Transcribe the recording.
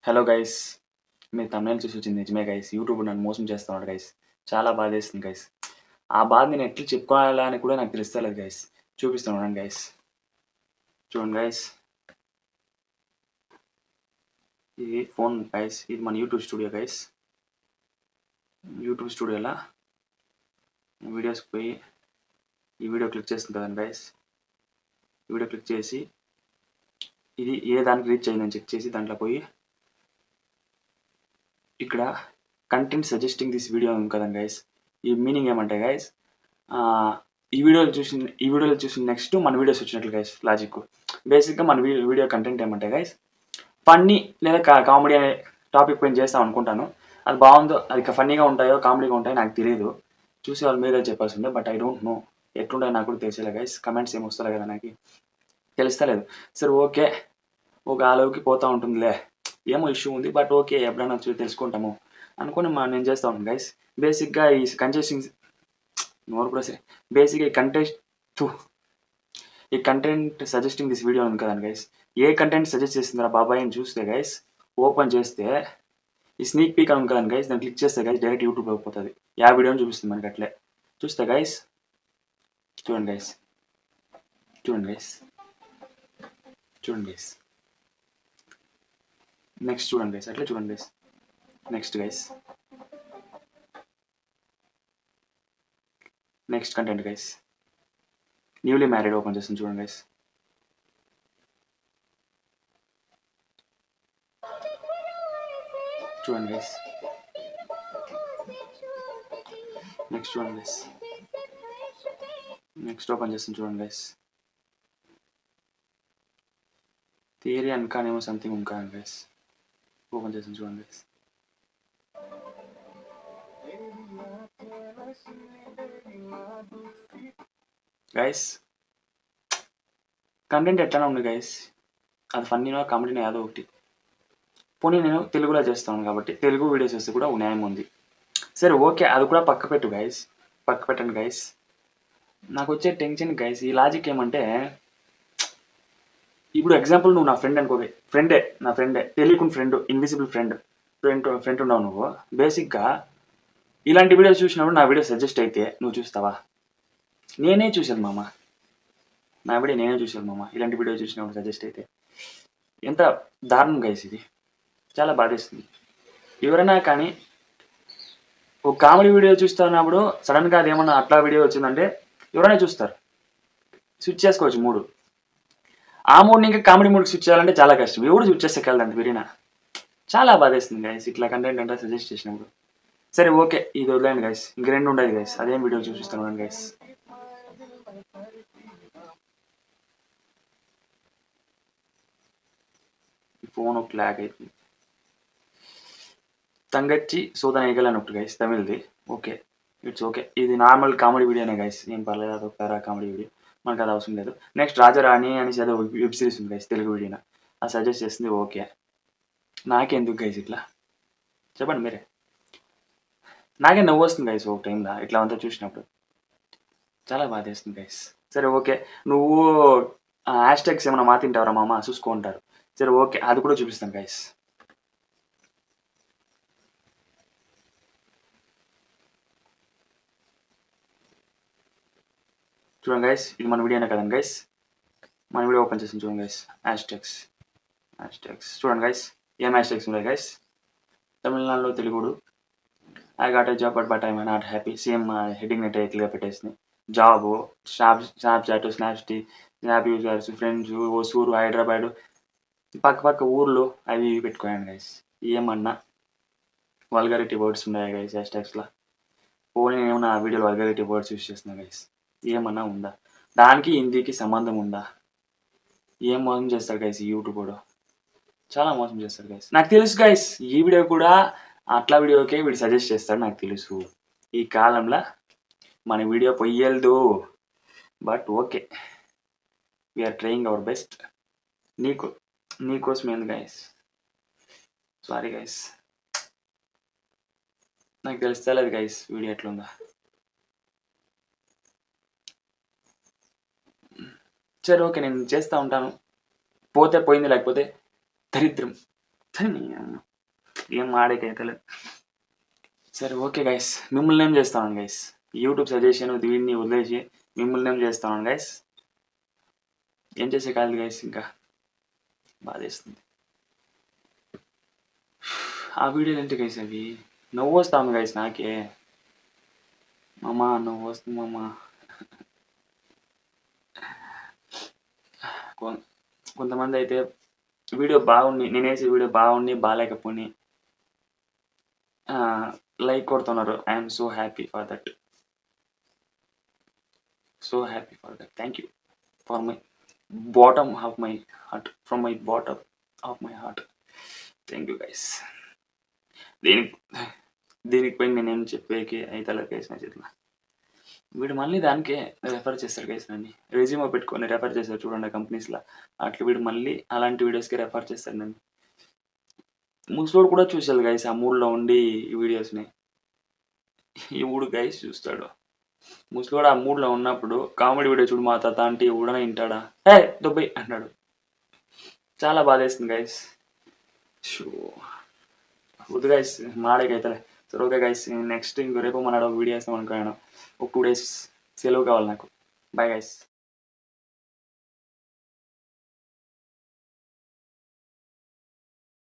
Hello guys, మీరు తమిళ చూసి వచ్చింది నిజమే గైస్. యూట్యూబ్ నన్ను మోసం చేస్తున్నాడు గైస్. చాలా బాధేస్తుంది గైస్. ఆ బాధ నేను ఎట్లా చెప్పుకోవాలా అని కూడా నాకు తెలుస్తలేదు గైస్. చూపిస్తున్నాను గైస్. చూడండి గైస్, ఇది ఫోన్ గైస్. ఇది మన యూట్యూబ్ స్టూడియో గైస్. యూట్యూబ్ స్టూడియోలో వీడియోస్కి పోయి ఈ వీడియో క్లిక్ చేస్తుంది కదండి గైస్. ఈ వీడియో క్లిక్ చేసి ఇది ఏ దానికి రీచ్ అయిందని చెక్ చేసి దాంట్లో పోయి ఇక్కడ కంటెంట్ సజెస్టింగ్ దిస్ వీడియో ఉంది కదండి గైస్. ఈ మీనింగ్ ఏమంటే గైస్, ఈ వీడియోలో చూసిన నెక్స్ట్ మన వీడియోస్ వచ్చినట్లు గైస్. లాజిక్ బేసిక్గా మన వీడియో కంటెంట్ ఏమంటే గైస్, ఫన్నీ లేదా కామెడీ అనే టాపిక్ పైన చేస్తాం అనుకుంటాను. అది బాగుందో, అది ఫన్నీగా ఉంటాయో కామెడీగా ఉంటాయో నాకు తెలియదు. చూసే వాళ్ళు మీరే చెప్పాల్సిందే. బట్ ఐ డోంట్ నో ఎట్లుంటాయో నాకు కూడా తెలిసేలే గైస్. కమెంట్స్ ఏమి వస్తలే కదా నాకు, తెలుస్తలేదు. సరే ఓకే, ఒక ఆలోకి పోతూ ఉంటుందిలే, ఏమో ఇష్యూ ఉంది బట్ ఓకే ఎప్పుడైనా తెలుసుకుంటాము అనుకుని నేను చేస్తూ ఉంటాను గైస్. బేసిక్గా ఈ కంటెస్టింగ్ నోరు కూడా సరే బేసిక్గా ఈ కంటెంట్ సజెస్టింగ్ దిస్ వీడియో ఉంది కదండి గైస్. ఏ కంటెంట్ సజెస్ట్ చేస్తుందా బాబాయ్ అని చూస్తే గైస్, ఓపెన్ చేస్తే ఈ స్నీక్ పీక్ అని ఉంది కదండి గైస్. దాన్ని క్లిక్ చేస్తే గైస్ డైరెక్ట్ యూట్యూబ్ అయిపోతుంది. యా వీడియోని చూపిస్తుంది మనకి అట్లే. చూస్తే గైస్ చూడండి గైస్, చూడండి గైస్, చూడండి గైస్, నెక్స్ట్ చూడండి గైస్, అట్లే చూడండి guys. Next guys, next content guys. Newly married open చేస్తుంది చూడండి గైస్. చూడండి గైస్, నెక్స్ట్ చూడండి గైస్, నెక్స్ట్ ఓపెన్ చేస్తుంది చూడండి గైస్. థియరీ అనుకానేమో సంథింగ్ ఉంకాను గైస్. ఓపెన్ చేస్తుంది చూడండి గైస్. గైస్ కంటెంట్ ఎట్లా ఉంది గైస్, అది ఫన్నీనో కామెడీనో ఏదో ఒకటి. పోనీ నేను తెలుగులో చేస్తాను కాబట్టి తెలుగు వీడియోస్ వస్తే కూడా న్యాయం ఉంది. సరే ఓకే, అది కూడా పక్క పెట్టు గైస్, పక్క పెట్టండి గైస్. నాకు వచ్చే టెన్షన్ గైస్, ఈ లాజిక్ ఏమంటే, ఇప్పుడు ఎగ్జాంపుల్ నువ్వు నా ఫ్రెండ్ అనుకో, ఫ్రెండే, నా ఫ్రెండే, తెలియకుని ఫ్రెండ్, ఇన్విజిబుల్ ఫ్రెండ్ ఉన్నావు నువ్వు. బేసిక్గా ఇలాంటి వీడియోస్ చూసినప్పుడు నా వీడియో సజెస్ట్ అయితే నువ్వు చూస్తావా? నేనే చూశాను మామ, నా వీడియో నేనే చూశాను మామ. ఇలాంటి వీడియో చూసినప్పుడు సజెస్ట్ అయితే ఎంత దారుణం గైస్. ఇది చాలా బాధేస్తుంది. ఎవరైనా కానీ ఒక కామెడీ వీడియో చూస్తున్నప్పుడు సడన్గా అదేమన్నా అట్లా వీడియో వచ్చిందంటే ఎవరైనా చూస్తారు, స్విచ్ చేసుకోవచ్చు మూడు. ఆ మూడుని ఇంకా కామెడీ మూడుకి స్విచ్ చేయాలంటే చాలా కష్టం. ఎవరు స్విచ్ చేస్తే వెళ్ళదండి విరినా. చాలా బాధేస్తుంది గైస్ ఇట్లా కంటెంట్ అంటే సజెస్ట్ చేసినప్పుడు. సరే ఓకే, ఇది వదిలేండి గైస్. ఇంక రెండు ఉండదు గైస్, అదేం వీడియో చూపిస్తాను గైస్. ఫోన్ ఒక ల్యాగ్ అవుతుంది. తంగచ్చి సోదనైగల్ అని ఒకటి గైస్, తమిళ్ది. Okay, it's okay. ఇది నార్మల్ కామెడీ వీడియోనే గైస్, ఏం పర్లేదు. అదొక పేరా కామెడీ వీడియో, మనకు అది అవసరం లేదు. నెక్స్ట్ రాజారాణి అనేసి అదే వెబ్ సిరీస్ ఉంది గైస్, తెలుగు వీడియోనా. అది సజెస్ట్ చేస్తుంది. ఓకే, నాకెందుకు గైస్ ఇట్లా చెప్పండి మీరే. నాకే నవ్వు వస్తుంది గైస్ ఒక టైంలో ఇట్లా అంతా చూసినప్పుడు. చాలా బాధేస్తుంది గైస్. సరే ఓకే, నువ్వు హ్యాష్ ట్యాగ్స్ ఏమైనా మాతింటావరా మామ చూసుకుంటారు. సరే ఓకే, అది కూడా చూపిస్తాను గైస్. చూడండి గైస్, ఇది మన వీడియోనే కదండి గైస్. మన వీడియో ఓపెన్ చేసి చూడండి గైస్. హ్యాష్ ట్యాగ్స్ చూడండి గైస్. ఏం హ్యాష్ ట్యాగ్స్ ఉన్నాయి గైస్? తమిళనాడులో తెలుగుడు, I got a job but I not happy. Same heading net clear పెట్టేసింది. Job, snapchat, snap users, friends, Hosur, Hyderabad, పక్క ఊర్లు అవి ఇవి పెట్టుకోండి గైస్. ఏమన్నా వల్గారిటీ వర్డ్స్ ఉన్నాయి గైస్ హ్యాష్ ట్యాగ్స్లో. పోనీ ఏమన్నా వీడియోలో వల్గారిటీ వర్డ్స్ యూస్ చేస్తున్నాను గైస్. ఏమన్నా ఉందా? దానికి హిందీకి సంబంధం ఉందా? ఏం మోసం చేస్తారు గైస్ ఈ యూట్యూబ్ కూడా. చాలా మోసం చేస్తారు గైస్. నాకు తెలుసు గైస్, ఈ వీడియో కూడా అట్లా వీడియోకే వీడు సజెస్ట్ చేస్తాడు నాకు తెలుసు. ఈ కాలంలో మన వీడియో పొయ్యలేదు. But okay, we are trying our best. నీకోసం ఏంది గైస్. సారీ గైస్, నాకు తెలుస్తలేదు గైస్ వీడియో ఎట్లుందా. సరే ఓకే, నేను చేస్తూ ఉంటాను. పోతే పోయింది, లేకపోతే దరిద్రం. ఏం ఆడేకైతే సరే ఓకే గైస్, మిమ్మల్ని ఏం చేస్తాను గైస్, యూట్యూబ్ సజెషన్ దీన్ని వదిలేసి మిమ్మల్ని ఏం చేస్తాను గైస్, ఏం చేసే కాదు గైస్, ఇంకా బాధేస్తుంది. ఆ వీడియోలు ఏంటి గైస్ అవి, నవ్వు వస్తాను గైస్ నాకే, మామా నవ్వు వస్తుంది మామా. కొంతమంది అయితే వీడియో బాగుంది, నేను వేసే వీడియో బాగుండి బాగాలేకపోయి లైక్ కొడుతున్నారు. I'm so happy for that, so happy for that. Thank you for my bottom of my heart, from my bottom of my heart. Thank you guys. దీనికి పోయి నేనేం చెప్పేకి అయితే గైస్ నా చేతిలో. వీడు మళ్ళీ దానికే రెఫర్ చేస్తారు గైస్, నన్ను రెజ్యూమో పెట్టుకొని రెఫర్ చేస్తారు చూడండి కంపెనీస్లో, అట్లా వీడు మళ్ళీ అలాంటి వీడియోస్కి రెఫర్ చేస్తారు నన్ను. ముసలోడు కూడా చూసాడు గైస్ ఆ మూడ్లో ఉండి ఈ వీడియోస్ని, ఈ ఊడు గైస్ చూస్తాడు. ముసలోడు ఆ మూడ్లో ఉన్నప్పుడు కామెడీ వీడియో చూడు మా తాత అంటే ఊడనే వింటాడా, ఏ దుబ్బై అన్నాడు. చాలా బాధేస్తుంది గైస్. షో వద్దు గైస్ మాడేకైతే. సరే ఓకే గైస్, నెక్స్ట్ ఇంకో రేపు మన వీడియో వేస్తాం అనుకున్నాను. ఒక 2 days సెలవు కావాలి నాకు. Bye guys.